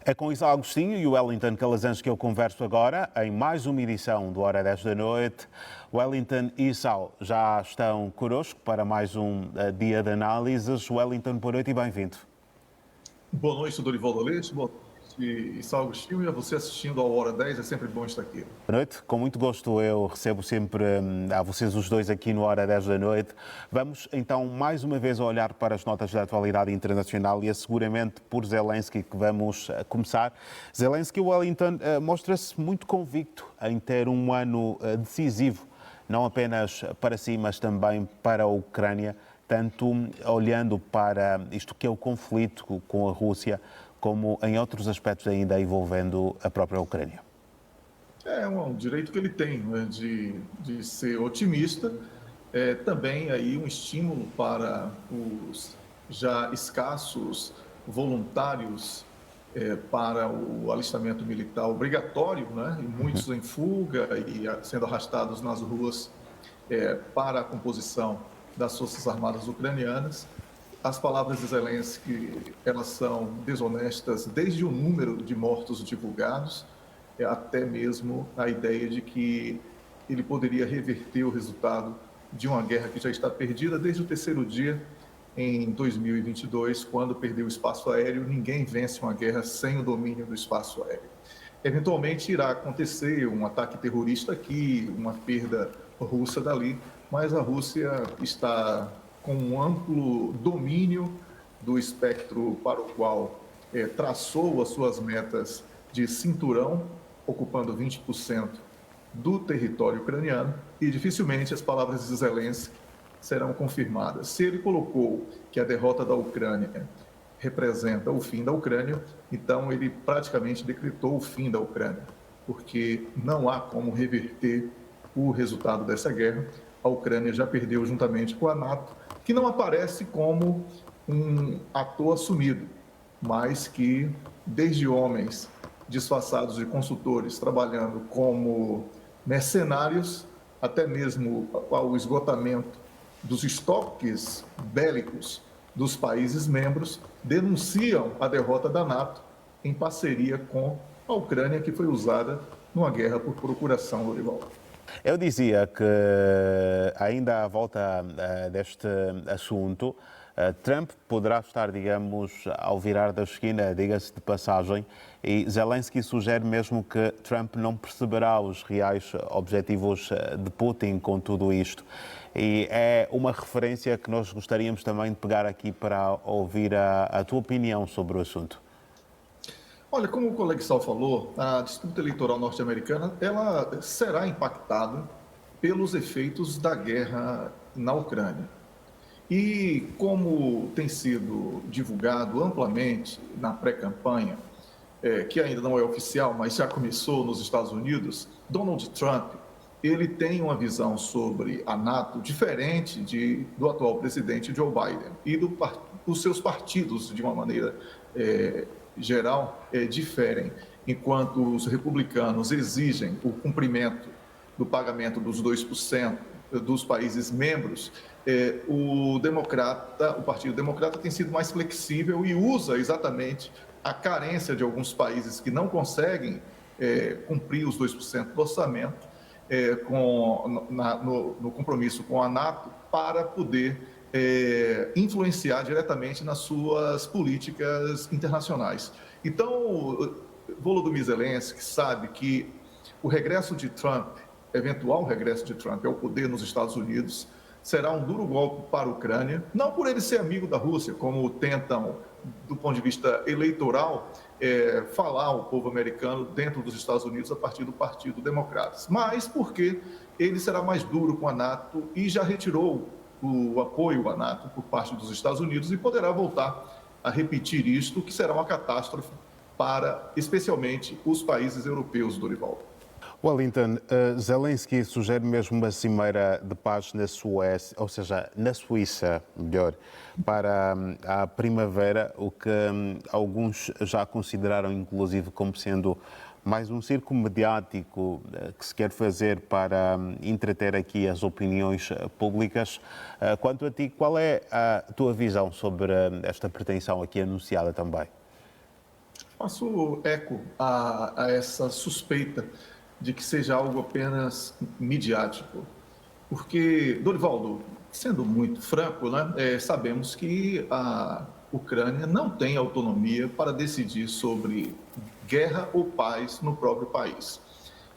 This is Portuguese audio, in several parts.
É com Isao Agostinho e o Wellington Calazans que eu converso agora em mais uma edição do Hora 10 da noite. Wellington e Isao já estão connosco para mais um dia de análises. Wellington, boa noite e bem-vindo. Boa noite, Dorival Dolete. Boa noite, Isao Agostinho. E a você assistindo ao Hora 10, é sempre bom estar aqui. Boa noite, com muito gosto eu recebo sempre a vocês os dois aqui no Hora 10 da noite. Vamos então mais uma vez olhar para as notas da atualidade internacional e é seguramente por Zelensky que vamos começar. Zelensky, Wellington, mostra-se muito convicto em ter um ano decisivo, não apenas para si, mas também para a Ucrânia, tanto olhando para isto que é o conflito com a Rússia, como em outros aspectos ainda envolvendo a própria Ucrânia. É um direito que ele tem, né, de ser otimista. Também aí um estímulo para os já escassos voluntários para o alistamento militar obrigatório, né, e muitos em fuga e sendo arrastados nas ruas para a composição das Forças Armadas ucranianas. As palavras de Zelensky, elas são desonestas desde o número de mortos divulgados, até mesmo a ideia de que ele poderia reverter o resultado de uma guerra que já está perdida desde o terceiro dia, em 2022, quando perdeu o espaço aéreo. Ninguém vence uma guerra sem o domínio do espaço aéreo. Eventualmente irá acontecer um ataque terrorista aqui, uma perda russa dali, mas a Rússia está com um amplo domínio do espectro para o qual traçou as suas metas de cinturão, ocupando 20% do território ucraniano, e dificilmente as palavras de Zelensky serão confirmadas. Se ele colocou que a derrota da Ucrânia representa o fim da Ucrânia, então ele praticamente decretou o fim da Ucrânia, porque não há como reverter o resultado dessa guerra. A Ucrânia já perdeu juntamente com a NATO, que não aparece como um ator assumido, mas que desde homens disfarçados de consultores trabalhando como mercenários, até mesmo ao esgotamento dos estoques bélicos dos países membros, denunciam a derrota da NATO em parceria com a Ucrânia, que foi usada numa guerra por procuração, Dorival. Eu dizia que, ainda à volta deste assunto, Trump poderá estar, digamos, ao virar da esquina, diga-se de passagem, e Zelensky sugere mesmo que Trump não perceberá os reais objetivos de Putin com tudo isto. E é uma referência que nós gostaríamos também de pegar aqui para ouvir a tua opinião sobre o assunto. Olha, como o colega Sal falou, a disputa eleitoral norte-americana ela será impactada pelos efeitos da guerra na Ucrânia. E como tem sido divulgado amplamente na pré-campanha, que ainda não é oficial, mas já começou nos Estados Unidos, Donald Trump, ele tem uma visão sobre a NATO diferente do atual presidente Joe Biden e dos seus partidos, de uma maneira geral, diferem. Enquanto os republicanos exigem o cumprimento do pagamento dos 2% dos países membros, o Partido Democrata tem sido mais flexível e usa exatamente a carência de alguns países que não conseguem cumprir os 2% do orçamento no compromisso com a NATO para poder influenciar diretamente nas suas políticas internacionais. Então, Volodymyr Zelensky sabe que o regresso de Trump, eventual regresso de Trump ao poder nos Estados Unidos, será um duro golpe para a Ucrânia, não por ele ser amigo da Rússia, como tentam, do ponto de vista eleitoral, falar ao povo americano dentro dos Estados Unidos a partir do Partido Democrata, mas porque ele será mais duro com a NATO e já retirou o apoio à NATO por parte dos Estados Unidos e poderá voltar a repetir isto, que será uma catástrofe para, especialmente, os países europeus, Dorival. Wellington, Zelensky sugere mesmo uma cimeira de paz na Suécia, ou seja, na Suíça, melhor, para a primavera, o que alguns já consideraram, inclusive, como sendo mais um circo mediático que se quer fazer para entreter aqui as opiniões públicas. Quanto a ti, qual é a tua visão sobre esta pretensão aqui anunciada também? Faço eco a essa suspeita de que seja algo apenas midiático. Porque, Dorivaldo, sendo muito franco, né, sabemos que a Ucrânia não tem autonomia para decidir sobre guerra ou paz no próprio país.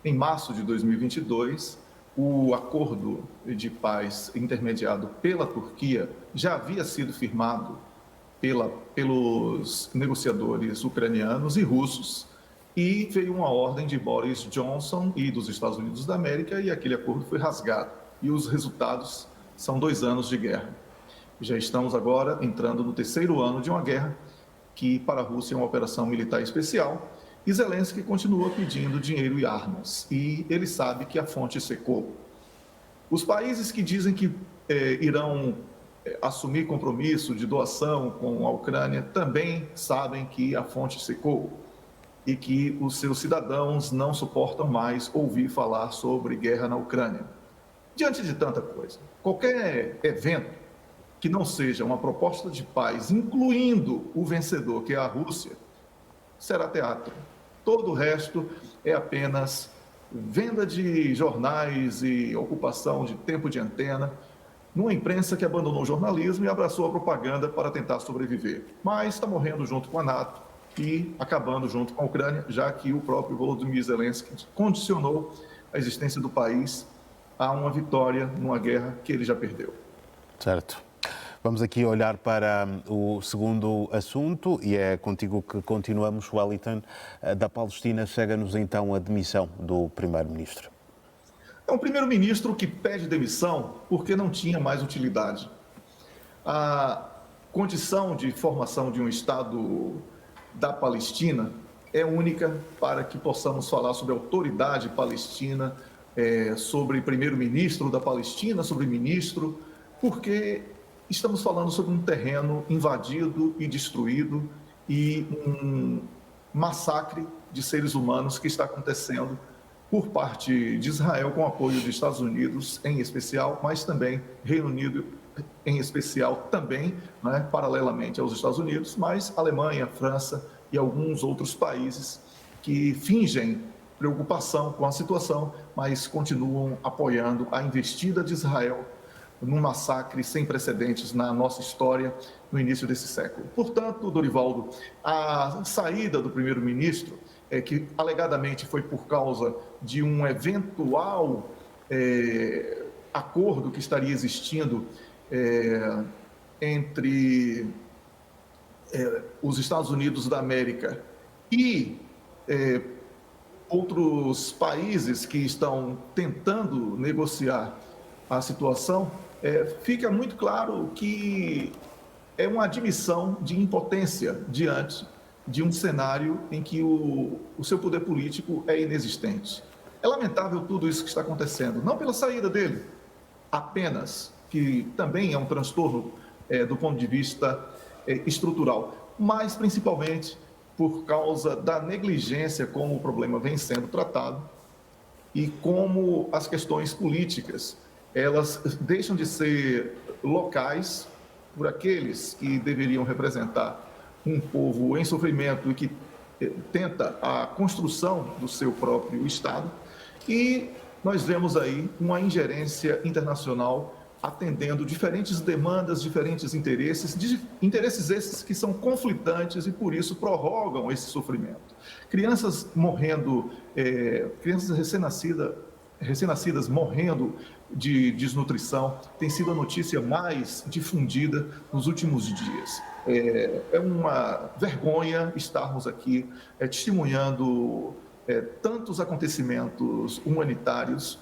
Em março de 2022, o acordo de paz intermediado pela Turquia já havia sido firmado pelos negociadores ucranianos e russos, e veio uma ordem de Boris Johnson e dos Estados Unidos da América, e aquele acordo foi rasgado. E os resultados são 2 anos de guerra. Já estamos agora entrando no terceiro ano de uma guerra que para a Rússia é uma operação militar especial, e Zelensky continua pedindo dinheiro e armas, e ele sabe que a fonte secou. Os países que dizem que irão assumir compromisso de doação com a Ucrânia também sabem que a fonte secou e que os seus cidadãos não suportam mais ouvir falar sobre guerra na Ucrânia. Diante de tanta coisa, qualquer evento que não seja uma proposta de paz, incluindo o vencedor, que é a Rússia, será teatro. Todo o resto é apenas venda de jornais e ocupação de tempo de antena, numa imprensa que abandonou o jornalismo e abraçou a propaganda para tentar sobreviver. Mas está morrendo junto com a NATO e acabando junto com a Ucrânia, já que o próprio Volodymyr Zelensky condicionou a existência do país a uma vitória numa guerra que ele já perdeu. Certo. Vamos aqui olhar para o segundo assunto e é contigo que continuamos, Wellington. Da Palestina chega-nos então a demissão do primeiro-ministro. É um primeiro-ministro que pede demissão porque não tinha mais utilidade. A condição de formação de um Estado da Palestina é única para que possamos falar sobre a autoridade palestina, sobre primeiro-ministro da Palestina, sobre ministro, porque estamos falando sobre um terreno invadido e destruído e um massacre de seres humanos que está acontecendo por parte de Israel, com apoio dos Estados Unidos em especial, mas também Reino Unido em especial também, né, paralelamente aos Estados Unidos, mas Alemanha, França e alguns outros países que fingem preocupação com a situação, mas continuam apoiando a investida de Israel num massacre sem precedentes na nossa história no início desse século. Portanto, Dorivaldo, a saída do primeiro-ministro, que alegadamente foi por causa de um eventual acordo que estaria existindo entre os Estados Unidos da América e outros países que estão tentando negociar a situação, fica muito claro que é uma admissão de impotência diante de um cenário em que o seu poder político é inexistente. É lamentável tudo isso que está acontecendo, não pela saída dele, apenas, que também é um transtorno do ponto de vista estrutural, mas principalmente por causa da negligência como o problema vem sendo tratado e como as questões políticas elas deixam de ser locais por aqueles que deveriam representar um povo em sofrimento e que tenta a construção do seu próprio Estado. E nós vemos aí uma ingerência internacional atendendo diferentes demandas, diferentes interesses esses que são conflitantes e por isso prorrogam esse sofrimento. Crianças morrendo, crianças recém-nascidas morrendo de desnutrição, tem sido a notícia mais difundida nos últimos dias. É uma vergonha estarmos aqui testemunhando tantos acontecimentos humanitários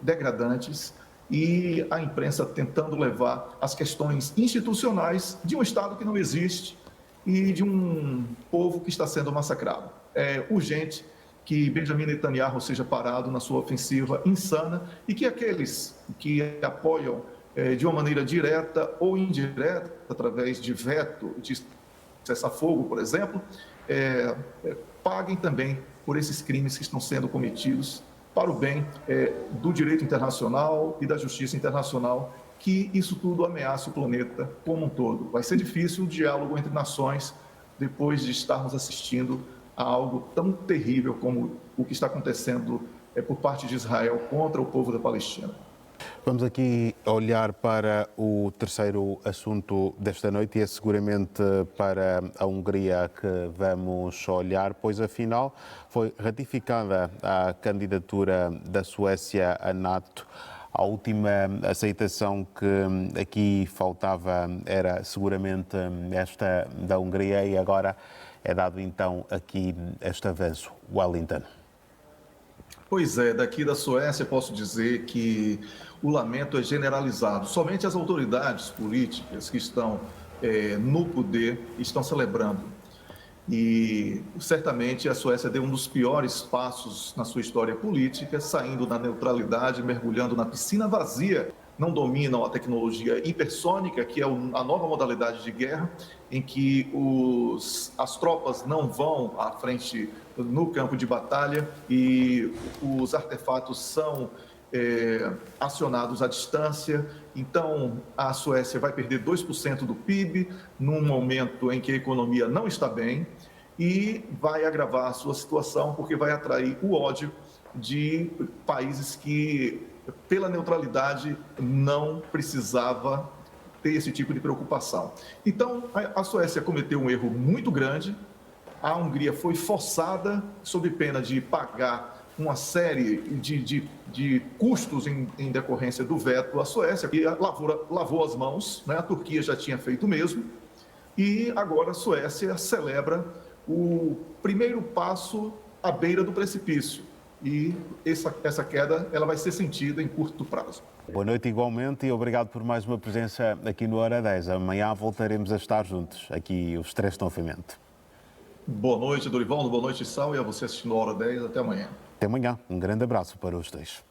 degradantes e a imprensa tentando levar as questões institucionais de um Estado que não existe e de um povo que está sendo massacrado. É urgente que Benjamin Netanyahu seja parado na sua ofensiva insana e que aqueles que apoiam de uma maneira direta ou indireta, através de veto, de cessar-fogo, por exemplo, paguem também por esses crimes que estão sendo cometidos para o bem do direito internacional e da justiça internacional, que isso tudo ameaça o planeta como um todo. Vai ser difícil o diálogo entre nações depois de estarmos assistindo a algo tão terrível como o que está acontecendo por parte de Israel contra o povo da Palestina. Vamos aqui olhar para o terceiro assunto desta noite e é seguramente para a Hungria que vamos olhar, pois afinal foi ratificada a candidatura da Suécia à NATO. A última aceitação que aqui faltava era seguramente esta da Hungria e agora é dado então aqui este avanço. Wellington. Pois é, daqui da Suécia posso dizer que o lamento é generalizado. Somente as autoridades políticas que estão no poder estão celebrando. E certamente a Suécia deu um dos piores passos na sua história política, saindo da neutralidade, mergulhando na piscina vazia. Não dominam a tecnologia hipersônica, que é a nova modalidade de guerra, em que as tropas não vão à frente no campo de batalha e os artefatos são acionados à distância. Então, a Suécia vai perder 2% do PIB num momento em que a economia não está bem e vai agravar a sua situação porque vai atrair o ódio de países que, pela neutralidade, não precisava ter esse tipo de preocupação. Então, a Suécia cometeu um erro muito grande. A Hungria foi forçada, sob pena de pagar uma série de custos em decorrência do veto à Suécia, que lavou as mãos, né? A Turquia já tinha feito o mesmo, e agora a Suécia celebra o primeiro passo à beira do precipício. E essa queda ela vai ser sentida em curto prazo. Boa noite igualmente e obrigado por mais uma presença aqui no Hora 10. Amanhã voltaremos a estar juntos, aqui os três novamente. Boa noite, Dorivaldo, boa noite, Sal, e a você assistindo a Hora 10. Até amanhã. Até amanhã. Um grande abraço para os dois.